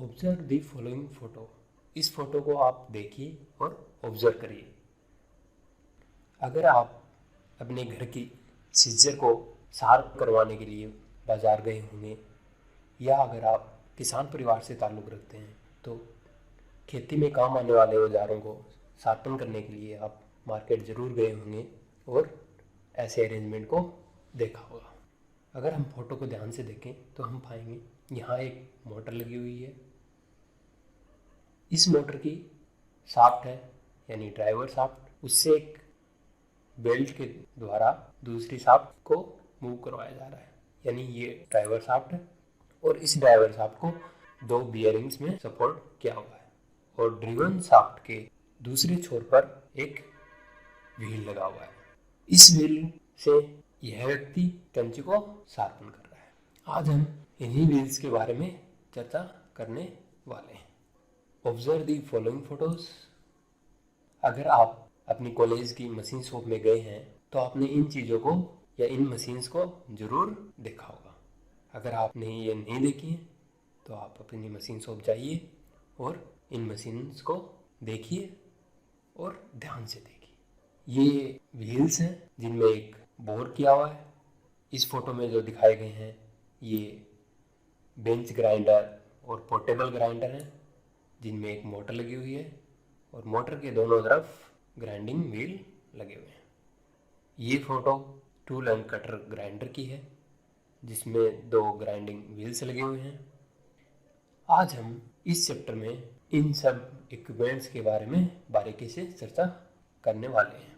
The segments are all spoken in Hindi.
Observe the following photo. इस फोटो को आप देखिए और ऑब्जर्व करिए। अगर आप अपने घर की सीजर को शार्प करवाने के लिए बाजार गए होंगे, या अगर आप किसान परिवार से ताल्लुक़ रखते हैं तो खेती में काम आने वाले औजारों को शार्पन करने के लिए आप मार्केट ज़रूर गए होंगे और ऐसे अरेंजमेंट को देखा होगा। अगर हम फोटो को ध्यान से देखें तो हम पाएंगे यहाँ एक मोटर लगी हुई है। इस मोटर की शाफ्ट है यानी ड्राइवर शाफ्ट, उससे एक बेल्ट के द्वारा दूसरी शाफ्ट को मूव करवाया जा रहा है, यानी ये ड्राइवर शाफ्ट है और इस ड्राइवर शाफ्ट को दो बियरिंग्स में सपोर्ट किया हुआ है और ड्रिवन शाफ्ट के दूसरे छोर पर एक व्हील लगा हुआ है। इस व्हील से यह व्यक्ति कैंची को शार्पन कर रहा है। आज हम इन्हीं व्हील्स के बारे में चर्चा करने वाले हैं। Observe the following photos. अगर आप अपनी कॉलेज की मशीन शॉप में गए हैं तो आपने इन चीज़ों को या इन मशीन्स को ज़रूर देखा होगा। अगर आपने ये नहीं देखी है तो आप अपनी मशीन शॉप जाइए और इन मशीन्स को देखिए और ध्यान से देखिए। ये व्हील्स हैं जिनमें एक बोर किया हुआ है। इस फोटो में जो दिखाए गए हैं ये बेंच ग्राइंडर और पोर्टेबल ग्राइंडर हैं जिनमें एक मोटर लगी हुई है और मोटर के दोनों तरफ ग्राइंडिंग व्हील लगे हुए हैं। ये photo tool and cutter grinder की है जिसमें दो ग्राइंडिंग व्हील्स लगे हुए हैं। आज हम इस चैप्टर में इन सब इक्विपमेंट्स के बारे में बारीकी से चर्चा करने वाले हैं।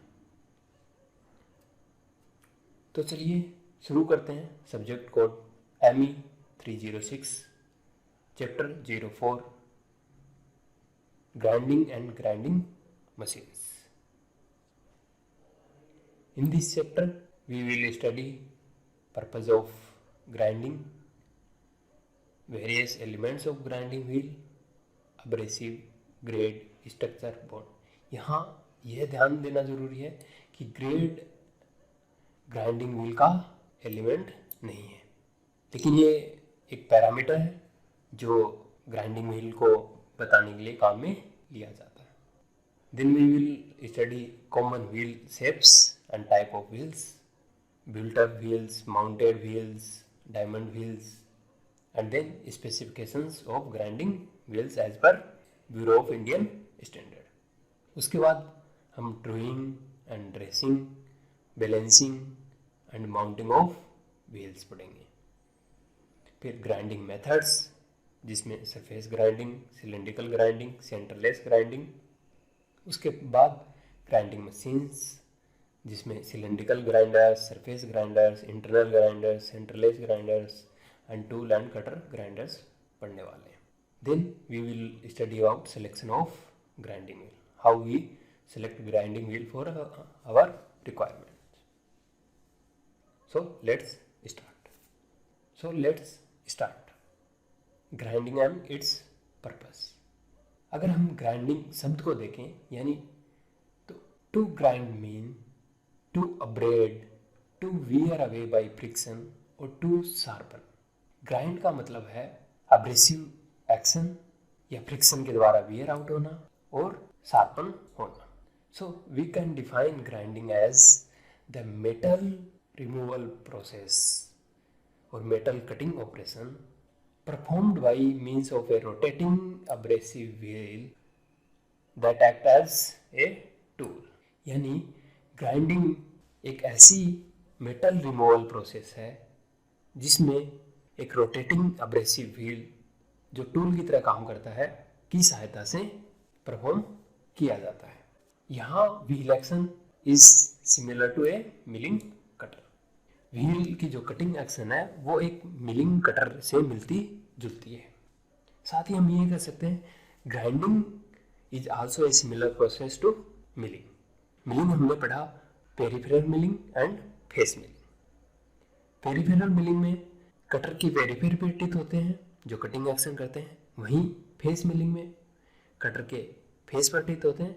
तो चलिए शुरू करते हैं। Subject code ME 306, chapter 04, grinding and grinding machines. In this chapter we will study purpose of grinding, various elements of grinding wheel, abrasive, grade, structure, bond. यहाँ यह ध्यान देना जरूरी है कि ग्रेड ग्राइंडिंग व्हील का एलिमेंट नहीं है, लेकिन ये एक पैरामीटर है जो ग्राइंडिंग व्हील को बताने के लिए काम में लिया जाता है। Then we will study common wheel shapes and type of wheels, built-up wheels, mounted wheels, diamond wheels, and then specifications of grinding wheels as per Bureau of Indian Standard. उसके बाद हम drawing and dressing, balancing and mounting of wheels पढ़ेंगे। फिर ग्राइंडिंग मेथड्स जिसमें surface grinding, cylindrical grinding, centreless grinding. उसके बाद ग्राइंडिंग मशीन्स जिसमें cylindrical grinders, surface grinders, internal grinders, centreless grinders and tool and cutter grinders पढ़ने वाले हैं। Then we will study about selection of grinding wheel, how we select grinding wheel for our requirements. So let's start. Grinding and its purpose. अगर हम ग्राइंडिंग शब्द को देखें यानी तो to grind mean to abrade, to wear away by friction और टू शार्पन। ग्राइंड का मतलब है अब्रेसिव एक्शन या फ्रिक्शन के द्वारा वियर आउट होना और शार्पन होना। So we can define grinding as the metal removal process or metal cutting operation performed by means of a rotating abrasive wheel that act as a tool. यानी ग्राइंडिंग एक ऐसी मेटल रिमूवल प्रोसेस है जिसमें एक रोटेटिंग अब्रेसिव व्हील जो टूल की तरह काम करता है की सहायता से परफॉर्म किया जाता है। यहाँ wheel action is similar to a milling cutter. Wheel की जो कटिंग एक्शन है वो एक मिलिंग कटर से मिलती जुलती है। साथ ही हम ये कह सकते हैं grinding is also a similar process to milling. Milling हमने पढ़ा peripheral milling and face milling. Peripheral milling में कटर की पेरिफेर पे टिप होते हैं जो कटिंग एक्शन करते हैं, वहीं फेस मिलिंग में कटर के फेस पर टिप होते हैं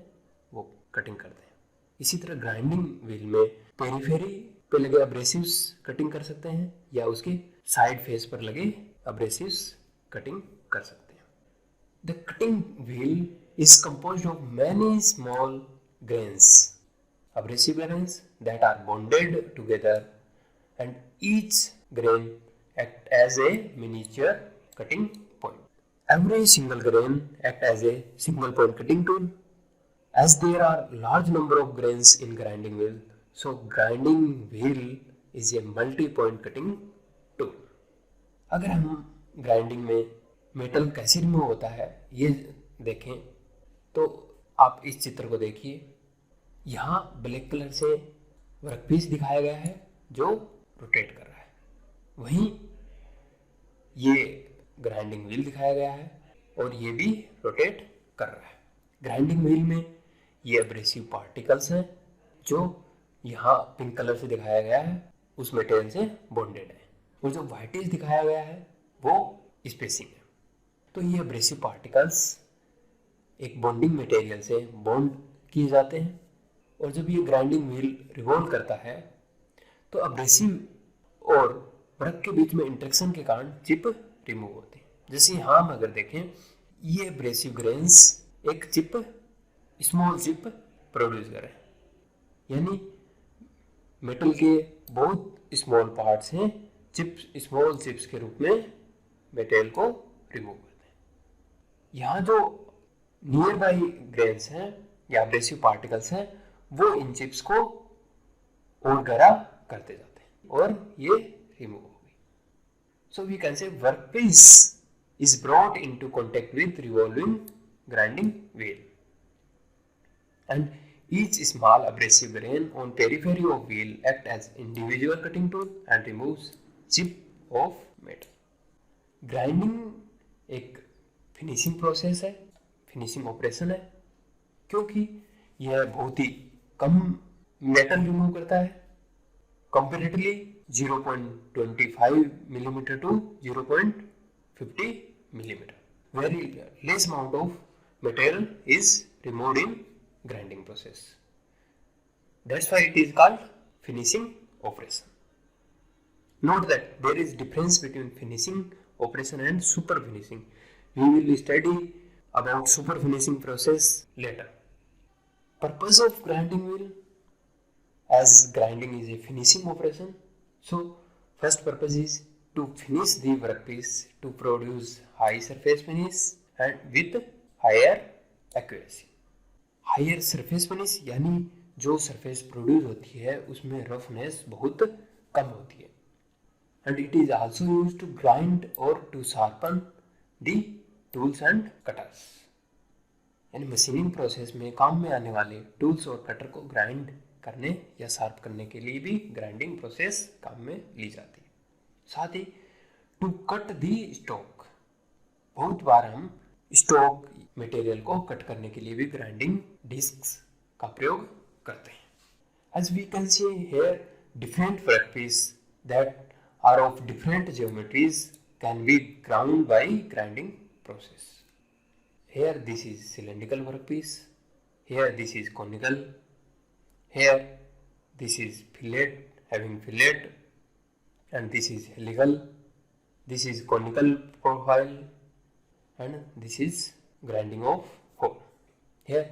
वो कटिंग करते हैं। इसी तरह ग्राइंडिंग व्हील में पेरिफेरी पे लगे अब्रेसिव्स कटिंग कर सकते हैं या उसके साइड फेस पर लगे अब्रेसिव्स कटिंग कर सकते हैं। The cutting wheel is composed of many small grains, abrasive grains that are bonded together, and each grain act as a miniature cutting point. Every single grain act as a single point cutting tool. As there are large number of grains in grinding wheel, so grinding wheel is a multi-point cutting tool. अगर हम ग्राइंडिंग में मेटल कैसे रिमूव होता है ये देखें तो आप इस चित्र को देखिए। यहाँ ब्लैक कलर से वर्कपीस दिखाया गया है जो रोटेट कर रहा है, वहीं ये ग्राइंडिंग व्हील दिखाया गया है और ये भी रोटेट कर रहा है। ग्राइंडिंग व्हील में ये एब्रेसिव पार्टिकल्स हैं जो यहाँ पिंक कलर से दिखाया गया है उस मटेरियल से बॉन्डेड है, और जो व्हाइटिश दिखाया गया है वो स्पेसिंग है। तो ये एब्रेसिव पार्टिकल्स एक बॉन्डिंग मटेरियल से बॉन्ड किए जाते हैं, और जब ये ग्राइंडिंग व्हील रिवॉल्व करता है तो एब्रेसिव और वर्क के बीच में इंटरेक्शन के कारण चिप रिमूव होती है। जैसे यहाँ हम अगर देखें ये एब्रेसिव ग्रेन्स एक चिप, स्मॉल चिप प्रोड्यूस करें, यानी मेटल के बहुत स्मॉल पार्ट्स हैं, चिप्स, स्मॉल चिप्स के रूप में मेटेरियल को रिमूव करते हैं। यहाँ जो नियर बाई ग्रेन्स हैं या एब्रेसिव पार्टिकल्स हैं वो इन चिप्स को और गहरा करते जाते हैं और ये रिमूव हो गई। So we can say workpiece is brought into contact with revolving grinding wheel, and each small abrasive grain on periphery of wheel act as individual cutting tool and removes chip of metal. Grinding एक फिनिशिंग प्रोसेस है, फिनिशिंग ऑपरेशन है, क्योंकि यह बहुत ही कम मेटल रिमूव करता है comparatively 0.25 millimetre to 0.50 millimetre. Very less amount of material is removed in grinding process. That's why it is called finishing operation. Note that there is difference between finishing operation and super finishing. We will study about super finishing process later. Purpose of grinding wheel, as grinding is a finishing operation, so first purpose is to finish the workpiece to produce high surface finish and with higher accuracy. Higher surface finish यानी जो सरफेस प्रोड्यूस होती है उसमें रफनेस बहुत कम होती है, and it is also used to grind or to sharpen the tools and cutters. यानी मशीनिंग प्रोसेस में काम में आने वाले टूल्स और कटर को ग्राइंड करने या शार्प करने के लिए भी ग्राइंडिंग प्रोसेस काम में ली जाती है। साथ ही टू कट दी स्टॉक, बहुत बार हम स्टॉक मटेरियल को कट करने के लिए भी ग्राइंडिंग डिस्क्स का प्रयोग करते हैं। As we can see here, different workpiece that are of different geometries can be ground by grinding process. Here this is cylindrical workpiece, here this is conical, here this is fillet having fillet, and this is helical, this is conical profile, and this is grinding of hole. Here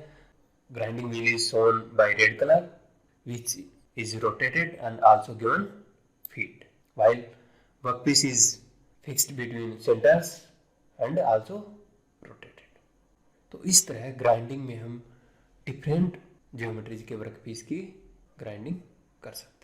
grinding wheel is shown by red color which is rotated and also given feed, while workpiece is fixed between centers and also rotated. तो इस तरह ग्राइंडिंग में हम डिफरेंट ज्योमेट्रीज के वर्कपीस की ग्राइंडिंग कर सकते हैं।